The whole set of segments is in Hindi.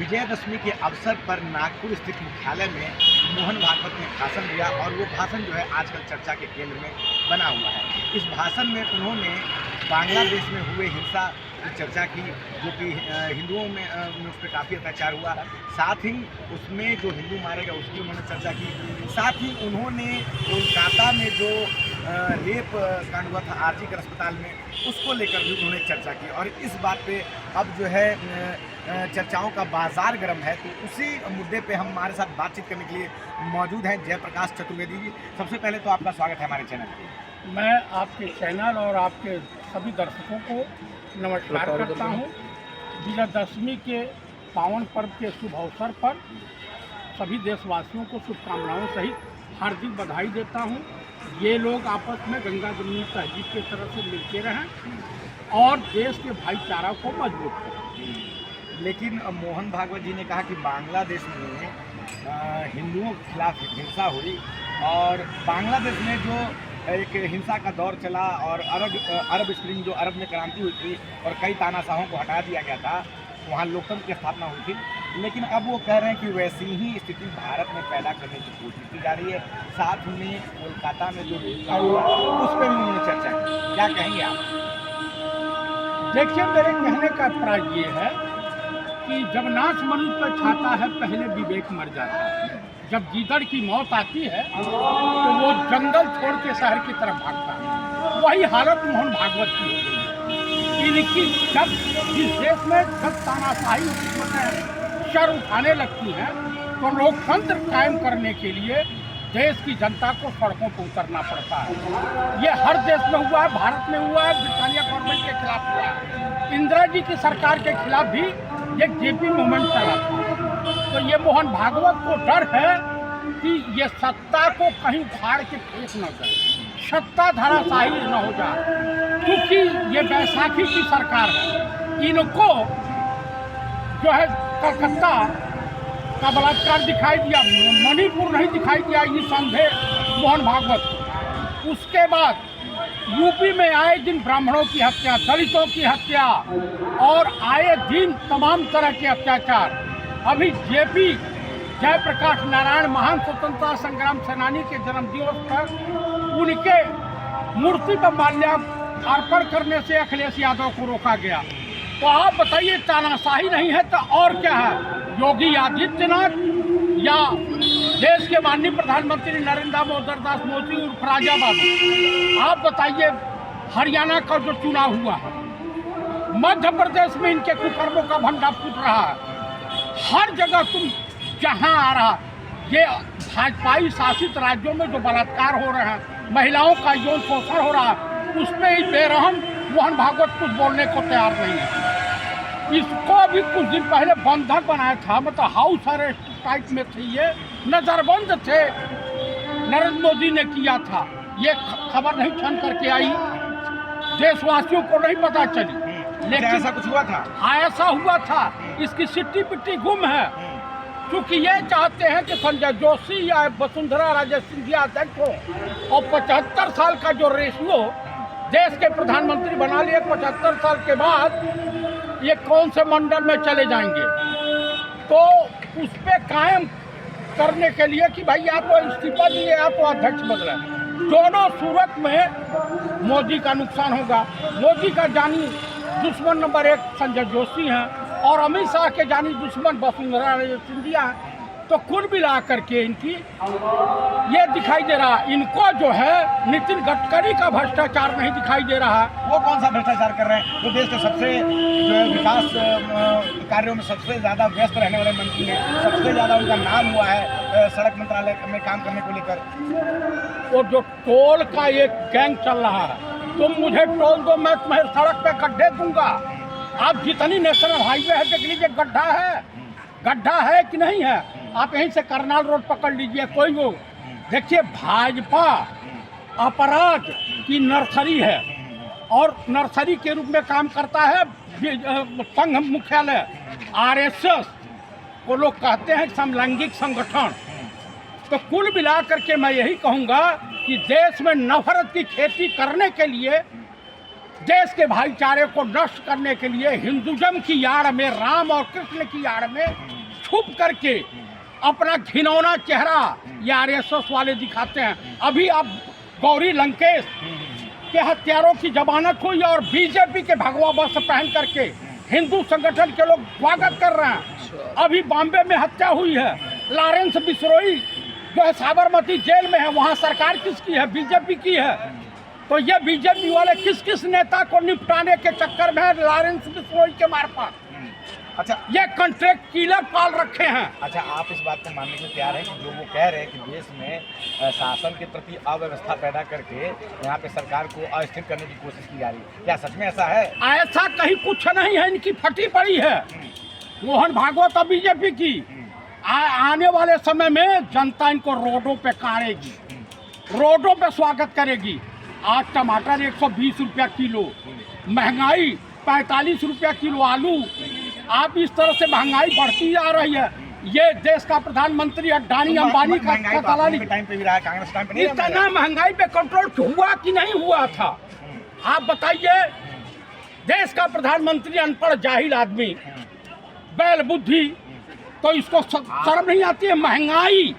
विजयदशमी के अवसर पर नागपुर स्थित मुख्यालय में मोहन भागवत ने भाषण दिया और वो भाषण जो है आजकल चर्चा के केंद्र में बना हुआ है। इस भाषण में उन्होंने बांग्लादेश में हुए हिंसा की चर्चा की, जो कि हिंदुओं में उस पर काफ़ी अत्याचार हुआ। साथ ही उसमें जो हिंदू मारे गए उसकी उन्होंने चर्चा की। साथ ही उन्होंने कोलकाता में जो रेप कांड हुआ था आरजीकर अस्पताल में, उसको लेकर भी उन्होंने चर्चा की। और इस बात पे अब जो है चर्चाओं का बाजार गर्म है। तो उसी मुद्दे पे हमारे साथ बातचीत करने के लिए मौजूद हैं जयप्रकाश चतुर्वेदी जी। सबसे पहले तो आपका स्वागत है हमारे चैनल पे। मैं आपके चैनल और आपके सभी दर्शकों को नमस्कार करता हूँ। विजयदशमी के पावन पर्व के शुभ अवसर पर सभी देशवासियों को शुभकामनाओं सहित हार्दिक बधाई देता हूँ। ये लोग आपस में गंगा जमुनी तहजीब की तरह से मिलते रहें और देश के भाईचारा को मजबूत करें। लेकिन मोहन भागवत जी ने कहा कि बांग्लादेश में हिंदुओं के खिलाफ हिंसा हुई और बांग्लादेश में जो एक हिंसा का दौर चला और अरब स्प्रिंग जो अरब में क्रांति हुई थी और कई तानाशाहों को हटा दिया गया था, वहाँ लोकतंत्र की स्थापना हुई थी। लेकिन अब वो कह रहे हैं कि वैसी ही स्थिति भारत में पैदा करने की कोशिश की जा रही है। साथ में कोलकाता में जो हुआ उस पर भी उन्होंने चर्चा की। क्या कहेंगे आप? देखिए, मेरे कहने का अभिप्राय ये है कि जब नाश मनुष्य पर छाता है पहले विवेक मर जाता है। जब गीदड़ की मौत आती है तो वो जंगल छोड़ के शहर की तरफ भागता है। वही हालत मोहन भागवत की हो गई। इनकी जब जिस देश में जब तानाशाही हुकूमतें शर उठाने लगती हैं तो लोकतंत्र कायम करने के लिए देश की जनता को सड़कों पर उतरना पड़ता है। ये हर देश में हुआ है, भारत में हुआ है, ब्रिटानिया गवर्नमेंट के खिलाफ हुआ है, इंदिरा जी की सरकार के खिलाफ भी ये जेपी मूवमेंट चला था। तो ये मोहन भागवत को डर है कि ये सत्ता को कहीं उखाड़ के फेंक न जाए, सत्ता धराशायी न हो जाए, क्योंकि ये बैसाखी की सरकार है। इनको जो है कलकत्ता का बलात्कार दिखाई दिया, मणिपुर नहीं दिखाई दिया, ये संदेह मोहन भागवत। उसके बाद यूपी में आए दिन ब्राह्मणों की हत्या, दलितों की हत्या और आए दिन तमाम तरह के अत्याचार। अभी जेपी जयप्रकाश नारायण महान स्वतंत्रता संग्राम सेनानी के जन्मदिवस पर उनके मूर्ति पर माल्यार्पण करने से अखिलेश यादव को रोका गया। तो आप बताइए, तानाशाही नहीं है तो और क्या है? योगी आदित्यनाथ या देश के माननीय प्रधानमंत्री नरेंद्र दामोदर मोदी उर्फ राजा बाबू? आप बताइए, हरियाणा का जो चुनाव हुआ है, मध्य प्रदेश में इनके कुकर्मों का भंडा फूट रहा है। हर जगह तुम जहां आ रहा, ये भाजपाई शासित राज्यों में जो बलात्कार हो रहे हैं, महिलाओं का यौन शोषण हो रहा है, उसमें ही बेरहम मोहन भागवत कुछ बोलने को तैयार नहीं है। इसको अभी कुछ दिन पहले बंधक बनाया था, मतलब हाउस अरेस्ट टाइप में थे, ये नजरबंद थे, नरेंद्र मोदी ने किया था। ये खबर नहीं छन करके आई, देशवासियों को नहीं पता चली, लेकिन ऐसा कुछ हुआ था। ऐसा हुआ था। इसकी सिट्टी पिट्टी गुम है, क्योंकि ये चाहते हैं कि संजय जोशी या वसुंधरा राजे सिंधिया अध्यक्ष हो और 75 साल का जो रेशियो देश के प्रधानमंत्री बना लिए, 75 साल के बाद ये कौन से मंडल में चले जाएंगे। तो उस पर कायम करने के लिए कि भाई या तो इस्तीफा दिए या तो अध्यक्ष बदले, दोनों सूरत में मोदी का नुकसान होगा। मोदी का जानी दुश्मन नंबर 1 संजय जोशी हैं और अमित शाह के जानी दुश्मन वसुंधरा राजे सिंधिया हैं। तो कुल मिला करके इनकी ये दिखाई दे रहा, इनको जो है नितिन गडकरी का भ्रष्टाचार नहीं दिखाई दे रहा है। वो कौन सा भ्रष्टाचार कर रहे हैं? वो देश के सबसे जो है विकास कार्यों में सबसे ज़्यादा व्यस्त रहने वाले मंत्री हैं, सबसे ज़्यादा उनका नाम हुआ है सड़क मंत्रालय में काम करने को लेकर। और जो टोल का एक गैंग चल रहा है, तुम मुझे टोल दो, मैं तुम्हें सड़क पे गड्ढे दूंगा। आप जितनी नेशनल हाईवे है देख लीजिए, गड्ढा है कि नहीं है। आप यहीं से करनाल रोड पकड़ लीजिए, कोई वो देखिए, भाजपा अपराध की नर्सरी है और नर्सरी के रूप में काम करता है। संघ मुख्यालय आरएसएस को लोग कहते हैं समलैंगिक संगठन। तो कुल मिलाकर के मैं यही कहूँगा कि देश में नफरत की खेती करने के लिए देश के भाईचारे को नष्ट करने के लिए हिंदुज़म की आड़ में, राम और कृष्ण की आड़ में छुप करके अपना घिनौना चेहरा ये आरएसएस वाले दिखाते हैं। अभी आप गौरी लंकेश के हत्यारों की जमानत हुई और बीजेपी के भगवा वस्त्र पहन करके हिंदू संगठन के लोग स्वागत कर रहे हैं। अभी बॉम्बे में हत्या हुई है, लॉरेंस बिश्नोई जो है साबरमती जेल में है, वहाँ सरकार किसकी है? बीजेपी की है। तो ये बीजेपी वाले किस किस नेता को निपटाने के चक्कर में है? लॉरेंस बिश्नोई के मार्फत अच्छा, ये कॉन्ट्रैक्ट किलर पाल रखे हैं। अच्छा, आप इस बात को मानने के लिए तैयार हैं कि जो वो कह रहे हैं कि देश में शासन के प्रति अव्यवस्था पैदा करके यहाँ पे सरकार को अस्थिर करने की कोशिश की जा रही है, क्या सच में ऐसा है? ऐसा कहीं कुछ नहीं है, इनकी फटी पड़ी है। मोहन भागवत और बीजेपी की आने वाले समय में जनता इनको रोडों पे काटेगी, रोडों पे स्वागत करेगी। आज टमाटर 120 रुपया किलो, महंगाई 45 रुपया किलो आलू। आप इस तरह से महंगाई बढ़ती जा रही है। ये देश का प्रधानमंत्री अडानी अंबानी का दलाली टाइम पे भी रहा है, कांग्रेस टाइम पे नहीं रहा। इतना महंगाई पे कंट्रोल हुआ कि नहीं हुआ था? आप बताइए। देश का प्रधानमंत्री अनपढ़ जाहिल आदमी, बैल बुद्धि, तो इसको शर्म नहीं आती है? महंगाई,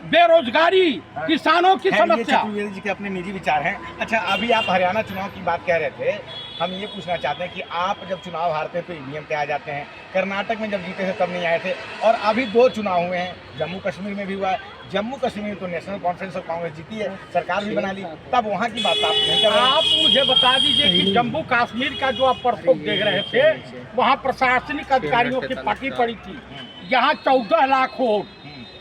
बेरोजगारी, किसानों की समस्या। चतुर्वेदी जी के अपने निजी विचार हैं। अच्छा, अभी आप हरियाणा चुनाव की बात कह रहे थे, हम ये पूछना चाहते हैं कि आप जब चुनाव हारते हैं तो ईवीएम पे आ जाते हैं, कर्नाटक में जब जीते थे तब नहीं आए थे, और अभी 2 चुनाव हुए हैं, जम्मू कश्मीर में भी हुआ है। जम्मू कश्मीर में तो नेशनल कॉन्फ्रेंस और कांग्रेस जीती है, सरकार भी बना ली, तब वहाँ की बात आप नहीं कर रहे हैं। आप मुझे बता दीजिए कि जम्मू कश्मीर का जो आप परसों देख रहे थे, वहाँ प्रशासनिक अधिकारियों की पार्टी पड़ी थी। यहाँ 14 लाख वोट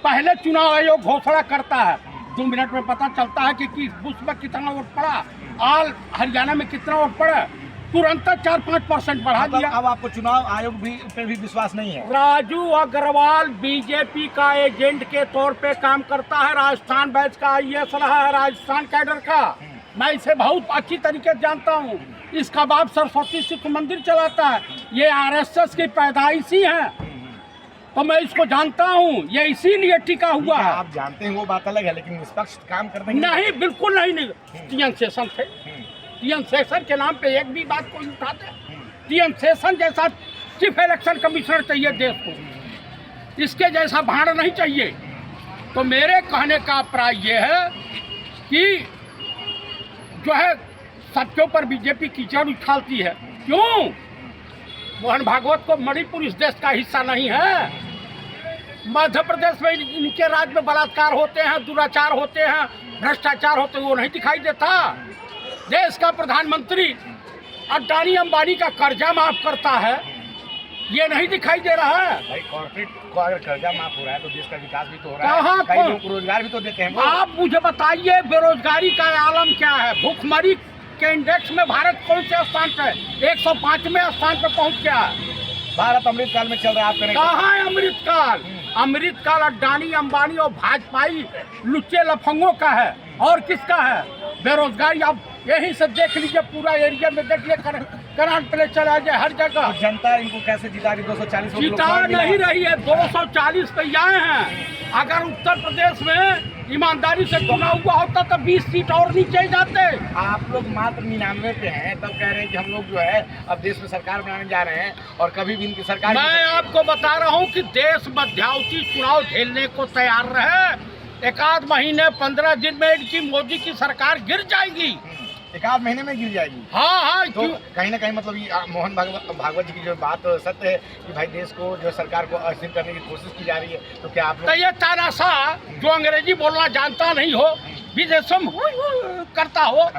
पहले चुनाव आयोग घोषणा करता है, 2 मिनट में पता चलता है कि किस बूथ में कितना वोट पड़ा, आल हरियाणा में कितना वोट पड़ा, तुरंत 4-5% बढ़ा दिया। अब आपको चुनाव आयोग पे भी विश्वास नहीं है? राजू अग्रवाल बीजेपी का एजेंट के तौर पे काम करता है, राजस्थान बैच का IAS रहा है, राजस्थान कैडर का। मैं इसे बहुत अच्छी तरीके से जानता हूँ। इसका बाप सरस्वती शिशु मंदिर चलाता है, ये RSS की पैदाइशी है, तो मैं इसको जानता हूँ। ये इसीलिए टिका हुआ है। आप जानते हैं वो बात अलग है, लेकिन निष्पक्ष काम करने नहीं, बिल्कुल नहीं। TN शेषन थे, TN शेषन के नाम पे एक भी बात को उठाते। TN शेषन जैसा चीफ इलेक्शन कमिश्नर चाहिए देश को, इसके जैसा भाड़ नहीं चाहिए। तो मेरे कहने का अभिप्राय ये है कि जो है सबके ऊपर बीजेपी कीचड़ उछालती है। क्यों? मोहन भागवत को मणिपुर इस देश का हिस्सा नहीं है। मध्य प्रदेश में इनके राज्य में बलात्कार होते हैं, दुराचार होते हैं, भ्रष्टाचार होते हैं, वो नहीं दिखाई देता। देश का प्रधानमंत्री अडानी अंबानी का कर्जा माफ करता है, ये नहीं दिखाई दे रहा है। भाई, कॉर्पोरेट को अगर कर्जा माफ हो रहा है तो देश का विकास भी तो हो रहा कहाँ है, कई लोगों को रोजगार भी तो देते हैं वो। आप मुझे बताइए, बेरोजगारी का आलम क्या है? भूखमरी के इंडेक्स में भारत कौन से स्थान पे? 105वें स्थान पे पहुंच गया है। भारत अमृतकाल में चल रहा है, आप करें कहाँ है अमृतकाल? अमृतकाल अडानी अंबानी और भाजपाई लुच्चे लफंगों का है, और किसका है? बेरोजगारी आप यहीं से देख लीजिए, पूरा एरिया में देखिए, करंट प्ले चला जाए हर जगह। तो जनता इनको कैसे जिता रही? 240 वोट जिता नहीं रही है, 240 पे आए हैं। अगर उत्तर प्रदेश में ईमानदारी से चुनाव हुआ होता तो 20 सीट और नीचे जाते। आप लोग मात्र 99 पे हैं, तब कह रहे हैं कि हम लोग जो है अब देश में सरकार बनाने जा रहे हैं और कभी भी इनकी सरकार। मैं आपको बता रहा हूँ कि देश मध्यावधि चुनाव झेलने को तैयार रहे। 1 महीने 15 दिन में इनकी मोदी की सरकार गिर जाएगी। 1 महीने में गिर जाएगी? हाँ। तो कहीं ना कहीं मतलब ये मोहन भागवत जी की जो बात सत्य है कि भाई देश को जो सरकार को अस्थिर करने की कोशिश की जा रही है, तो क्या आप तो ये तानाशाह जो अंग्रेजी बोलना जानता नहीं हो, विदेशों में करता हो,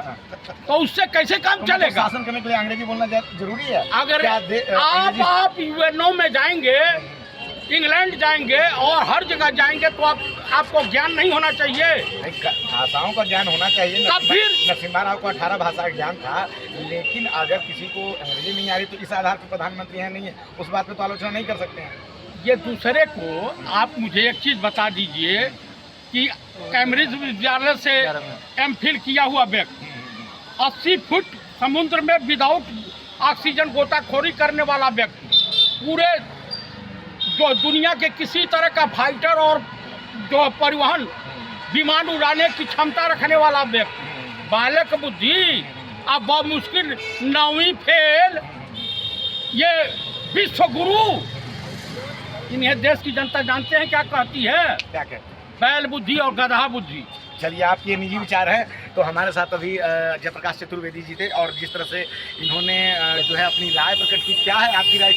तो उससे कैसे काम चलेगा? शासन करने के लिए अंग्रेजी बोलना जरूरी है? अगर आप UNO में जाएंगे, इंग्लैंड जाएंगे और हर जगह जाएंगे, तो आपको ज्ञान नहीं होना चाहिए? भाषाओं का ज्ञान होना चाहिए। तब फिर नरसिम्हा राव को 18 भाषा का ज्ञान था, लेकिन अगर किसी को अंग्रेजी नहीं आ रही तो इस आधार पर प्रधानमंत्री है नहीं है, उस बात पे तो आलोचना नहीं कर सकते हैं। ये दूसरे को आप मुझे एक चीज़ बता दीजिए कि कैम्ब्रिज विश्वविद्यालय से MPhil किया हुआ व्यक्ति 80 फुट समुद्र में विदाउट ऑक्सीजन गोताखोरी करने वाला व्यक्ति, पूरे जो दुनिया के किसी तरह का फाइटर और जो परिवहन विमान उड़ाने की क्षमता रखने वाला व्यक्ति, बालक बुद्धि अब बहुत मुश्किल 9वीं फेल, ये विश्व गुरु, इन्हें देश की जनता जानते हैं क्या कहती है? क्या कहते हैं? बैल बुद्धि और गधा बुद्धि। चलिए, आपके निजी विचार हैं। तो हमारे साथ अभी जयप्रकाश चतुर्वेदी जी थे, और जिस तरह से इन्होंने जो है अपनी राय प्रकट की, क्या है आपकी राय?